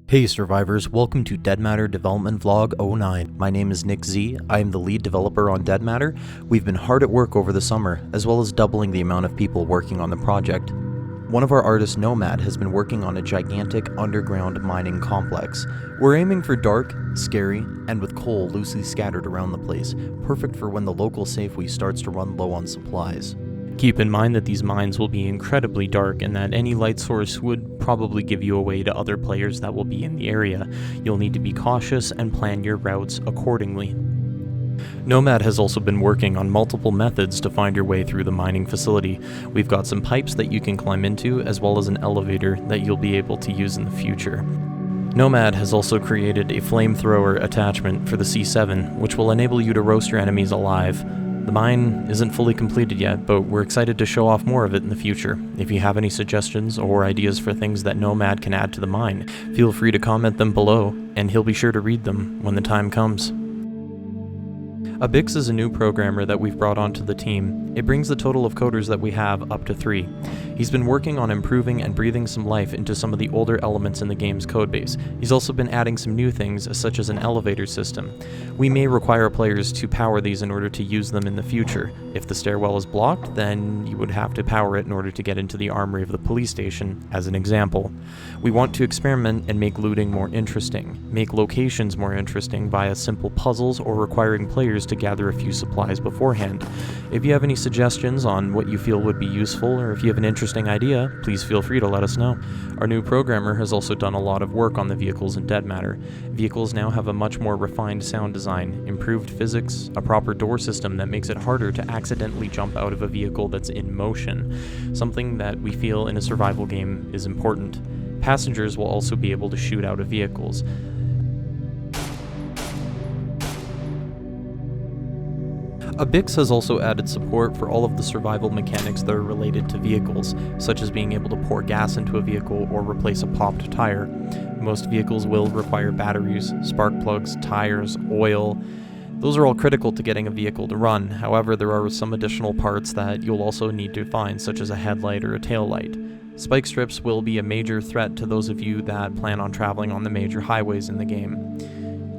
Hey survivors, welcome to Dead Matter Development Vlog 09. My name is Nick Z, I am the lead developer on Dead Matter. We've been hard at work over the summer, as well as doubling the amount of people working on the project. One of our artists, Nomad, has been working on a gigantic underground mining complex. We're aiming for dark, scary, and with coal loosely scattered around the place, perfect for when the local Safeway starts to run low on supplies. Keep in mind that these mines will be incredibly dark and that any light source would probably give you away to other players that will be in the area. You'll need to be cautious and plan your routes accordingly. Nomad has also been working on multiple methods to find your way through the mining facility. We've got some pipes that you can climb into, as well as an elevator that you'll be able to use in the future. Nomad has also created a flamethrower attachment for the C7, which will enable you to roast your enemies alive. The mine isn't fully completed yet, but we're excited to show off more of it in the future. If you have any suggestions or ideas for things that Nomad can add to the mine, feel free to comment them below, and he'll be sure to read them when the time comes. Abix is a new programmer that we've brought onto the team. It brings the total of coders that we have up to 3. He's been working on improving and breathing some life into some of the older elements in the game's codebase. He's also been adding some new things, such as an elevator system. We may require players to power these in order to use them in the future. If the stairwell is blocked, then you would have to power it in order to get into the armory of the police station, as an example. We want to experiment and make looting more interesting, make locations more interesting via simple puzzles or requiring players to gather a few supplies beforehand. If you have any suggestions on what you feel would be useful, or if you have an interesting idea, please feel free to let us know. Our new programmer has also done a lot of work on the vehicles in Dead Matter. Vehicles now have a much more refined sound design, improved physics, a proper door system that makes it harder to accidentally jump out of a vehicle that's in motion, something that we feel in a survival game is important. Passengers will also be able to shoot out of vehicles. Abix has also added support for all of the survival mechanics that are related to vehicles, such as being able to pour gas into a vehicle or replace a popped tire. Most vehicles will require batteries, spark plugs, tires, oil. Those are all critical to getting a vehicle to run. However, there are some additional parts that you'll also need to find, such as a headlight or a tail light. Spike strips will be a major threat to those of you that plan on traveling on the major highways in the game.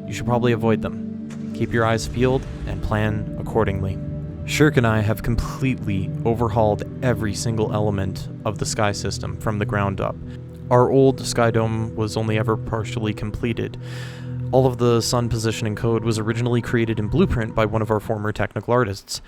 You should probably avoid them. Keep your eyes peeled and plan accordingly. Shirk and I have completely overhauled every single element of the sky system from the ground up. Our old sky dome was only ever partially completed. All of the sun positioning code was originally created in Blueprint by one of our former technical artists.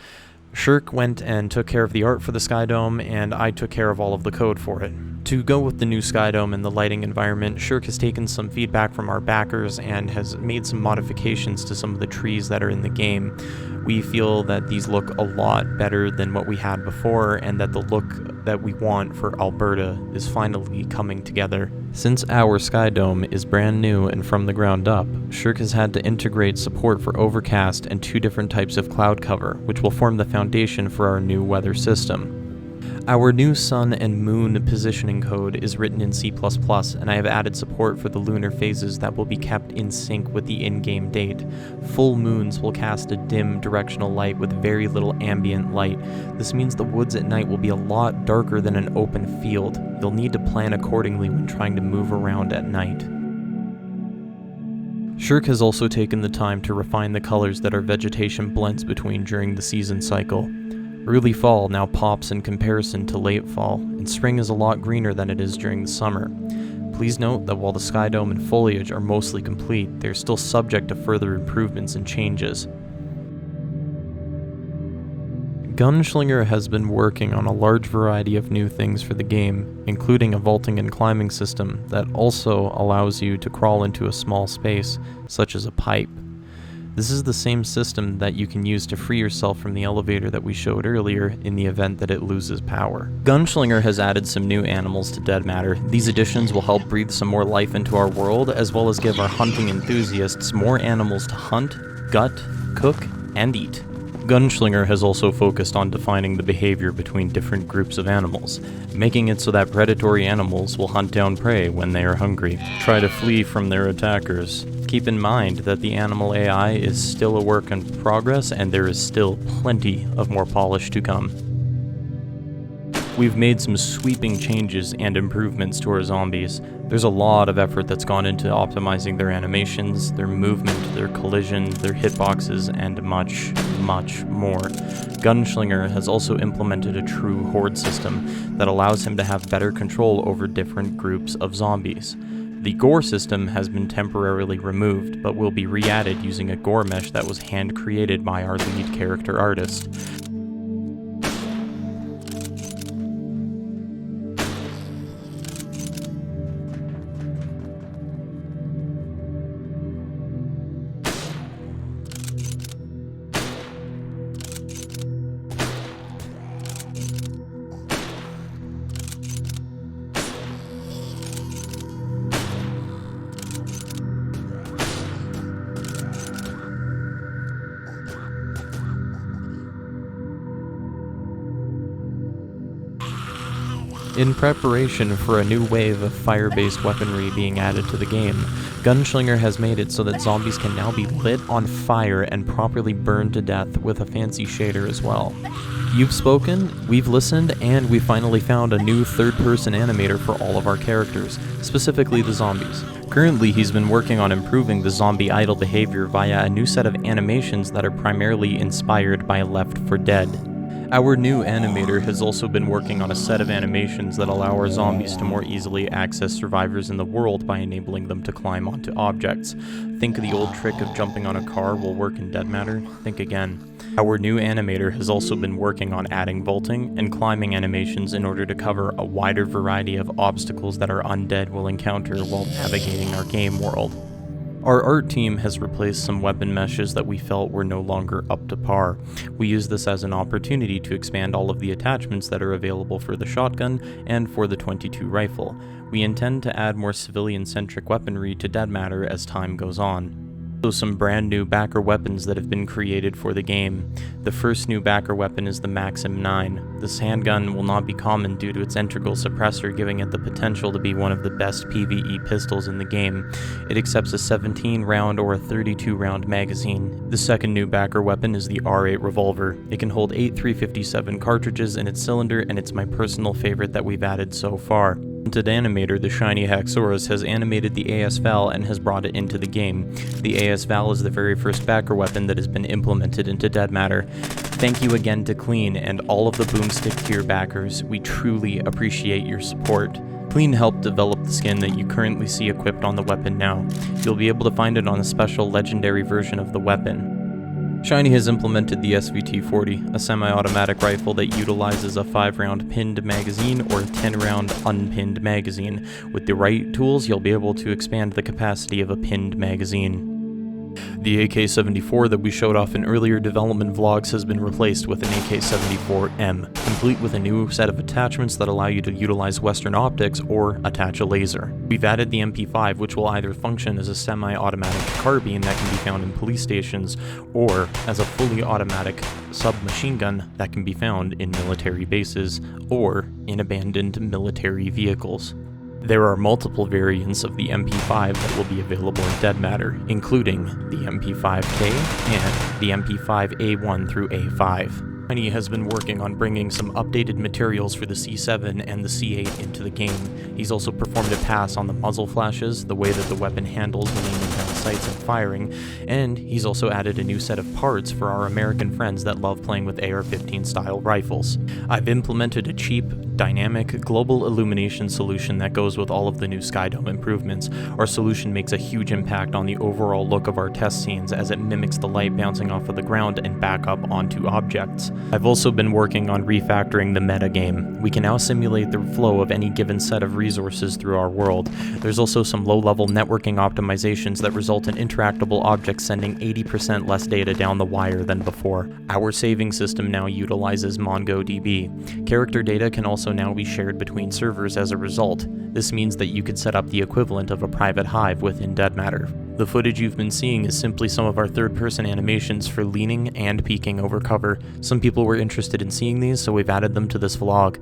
Shirk went and took care of the art for the Sky Dome, and I took care of all of the code for it. To go with the new Sky Dome and the lighting environment, Shirk has taken some feedback from our backers and has made some modifications to some of the trees that are in the game. We feel that these look a lot better than what we had before, and that the look that we want for Alberta is finally coming together. Since our Sky Dome is brand new and from the ground up, Shirk has had to integrate support for overcast and 2 different types of cloud cover, which will form the foundation for our new weather system. Our new sun and moon positioning code is written in C++, and I have added support for the lunar phases that will be kept in sync with the in-game date. Full moons will cast a dim directional light with very little ambient light. This means the woods at night will be a lot darker than an open field. You'll need to plan accordingly when trying to move around at night. Shirk has also taken the time to refine the colors that our vegetation blends between during the season cycle. Early fall now pops in comparison to late fall, and spring is a lot greener than it is during the summer. Please note that while the Sky Dome and foliage are mostly complete, they are still subject to further improvements and changes. Gunschlinger has been working on a large variety of new things for the game, including a vaulting and climbing system that also allows you to crawl into a small space, such as a pipe. This is the same system that you can use to free yourself from the elevator that we showed earlier in the event that it loses power. Gunschlinger has added some new animals to Dead Matter. These additions will help breathe some more life into our world, as well as give our hunting enthusiasts more animals to hunt, gut, cook, and eat. Gunschlinger has also focused on defining the behavior between different groups of animals, making it so that predatory animals will hunt down prey when they are hungry, try to flee from their attackers. Keep in mind that the animal AI is still a work in progress, and there is still plenty of more polish to come. We've made some sweeping changes and improvements to our zombies. There's a lot of effort that's gone into optimizing their animations, their movement, their collision, their hitboxes, and much, much more. Gunslinger has also implemented a true horde system that allows him to have better control over different groups of zombies. The gore system has been temporarily removed, but will be re-added using a gore mesh that was hand-created by our lead character artist. In preparation for a new wave of fire-based weaponry being added to the game, Gunslinger has made it so that zombies can now be lit on fire and properly burned to death with a fancy shader as well. You've spoken, we've listened, and we finally found a new third-person animator for all of our characters, specifically the zombies. Currently, he's been working on improving the zombie idle behavior via a new set of animations that are primarily inspired by Left 4 Dead. Our new animator has also been working on a set of animations that allow our zombies to more easily access survivors in the world by enabling them to climb onto objects. Think the old trick of jumping on a car will work in Dead Matter? Think again. Our new animator has also been working on adding vaulting and climbing animations in order to cover a wider variety of obstacles that our undead will encounter while navigating our game world. Our art team has replaced some weapon meshes that we felt were no longer up to par. We use this as an opportunity to expand all of the attachments that are available for the shotgun and for the .22 rifle. We intend to add more civilian-centric weaponry to Dead Matter as time goes on. So some brand new backer weapons that have been created for the game. The first new backer weapon is the Maxim 9. This handgun will not be common due to its integral suppressor, giving it the potential to be one of the best PvE pistols in the game. It accepts a 17-round or a 32-round magazine. The second new backer weapon is the R8 revolver. It can hold 8 357 cartridges in its cylinder, and it's my personal favorite that we've added so far. The animator, the Shiny Haxorus, has animated the AS-Val and has brought it into the game. The AS-Val is the very first backer weapon that has been implemented into Dead Matter. Thank you again to Clean and all of the Boomstick tier backers. We truly appreciate your support. Clean helped develop the skin that you currently see equipped on the weapon now. You'll be able to find it on a special legendary version of the weapon. Shiny has implemented the SVT-40, a semi-automatic rifle that utilizes a 5-round pinned magazine or a 10-round unpinned magazine. With the right tools, you'll be able to expand the capacity of a pinned magazine. The AK-74 that we showed off in earlier development vlogs has been replaced with an AK-74M, complete with a new set of attachments that allow you to utilize Western optics or attach a laser. We've added the MP5, which will either function as a semi-automatic carbine that can be found in police stations, or as a fully automatic submachine gun that can be found in military bases or in abandoned military vehicles. There are multiple variants of the MP5 that will be available in Dead Matter, including the MP5K and the MP5A1 through A5. Shiny has been working on bringing some updated materials for the C7 and the C8 into the game. He's also performed a pass on the muzzle flashes, the way that the weapon handles when aiming down sights and firing, and he's also added a new set of parts for our American friends that love playing with AR-15 style rifles. I've implemented a cheap, dynamic, global illumination solution that goes with all of the new Skydome improvements. Our solution makes a huge impact on the overall look of our test scenes as it mimics the light bouncing off of the ground and back up onto objects. I've also been working on refactoring the metagame. We can now simulate the flow of any given set of resources through our world. There's also some low-level networking optimizations that result in interactable objects sending 80% less data down the wire than before. Our saving system now utilizes MongoDB. Character data can also now be shared between servers as a result. This means that you could set up the equivalent of a private hive within Dead Matter. The footage you've been seeing is simply some of our third-person animations for leaning and peeking over cover. Some people were interested in seeing these, so we've added them to this vlog.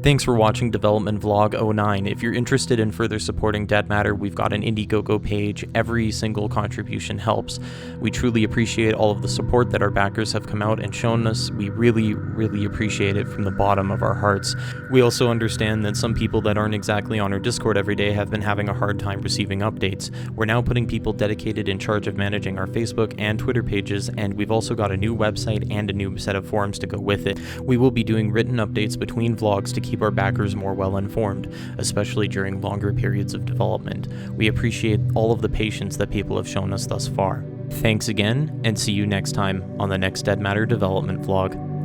Thanks for watching Development Vlog 09. If you're interested in further supporting Dead Matter, we've got an Indiegogo page. Every single contribution helps. We truly appreciate all of the support that our backers have come out and shown us. We really, really appreciate it from the bottom of our hearts. We also understand that some people that aren't exactly on our Discord every day have been having a hard time receiving updates. We're now putting people dedicated in charge of managing our Facebook and Twitter pages, and we've also got a new website and a new set of forums to go with it. We will be doing written updates between vlogs to keep our backers more well informed, especially during longer periods of development. We appreciate all of the patience that people have shown us thus far. Thanks again, and see you next time on the next Dead Matter development vlog.